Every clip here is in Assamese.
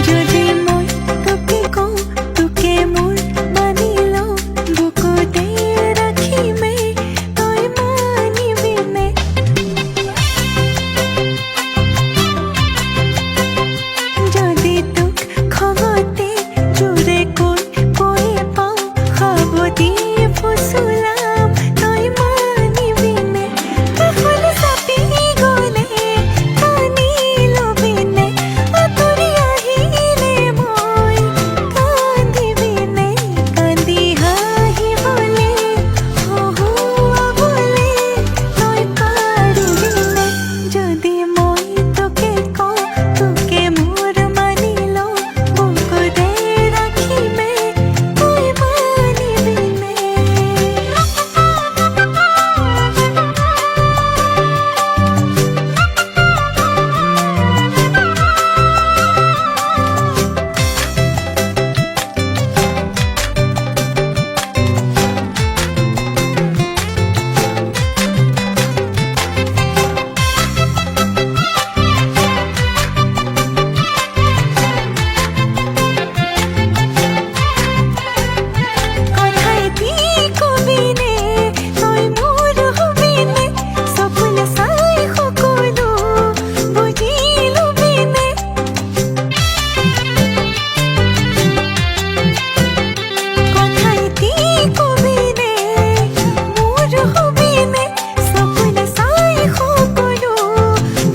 যদি মই তোকে কওঁ তোকে মোৰ মানি লওঁ বুকুতে ৰাখিমে তই মানিবিনে যদি তোক খঙতে জোৰে কৈ কৈ পাওঁ সাৱতি ফুচুলাম তই মানিবিনে কাষলৈ চাপি গ'লে কান্দি ল'বিনে আঁতৰি আহিলে মই কান্দিবিনে কান্দি হাঁহিবলে হহুৱাবলে তই পাৰিবিনে যদি মই তোকে কওঁ তোকে মোৰ মানি লওঁ বুকুতে ৰাখিমে তই মানিবিনে কথাইদি কবিনে তই মোৰ হবিনে সপোন চাই সকলো বুজি ল'বিনে কথাইদি কবিনে মোৰ হবিনে সপোন চাই সকলো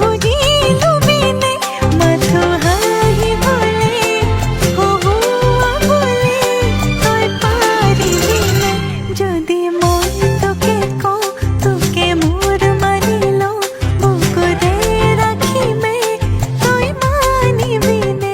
বুজি ল'বিনে মাথো হাঁহিবলে হহুৱাবলে তই পাৰিবিনে যদি মই তোকে কওঁ তোকে মোৰ মানি লওঁ বুকুতে ৰাখিমে তই মানিবিনে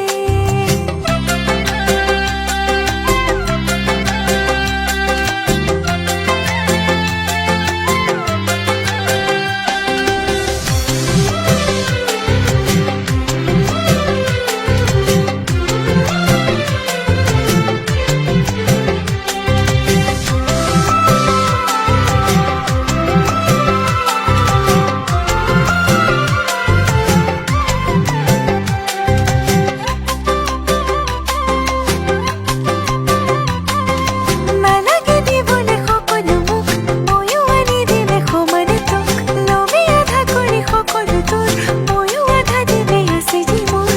নালাগে দিবলে সকলো মোক ময়ো আনি দিলে সমানে তোক ল'বি আধা কৰি সকলো তোৰ ময়ো আধা দিলে আছে যি মোৰ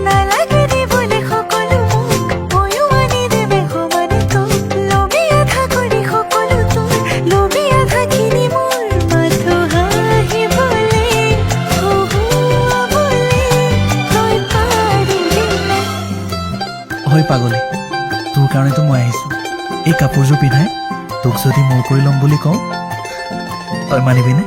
নালাগে দিবলে সকলো মোক ময়ো আনি দিলে সমানে তোক ল'বি আধা কৰি সকলো তোৰ ল'বি আধাখিনি মোৰ মাথো হাঁহিবলে হহুৱাবলে তই পাৰিবিনে হয় পাগলী তোৰ কাৰণেতো মই আহিছোঁ এই কাপোৰযোৰ পিন্ধাই তোক যদি মোৰ কৰি ল'ম বুলি কওঁ তই মানিবিনে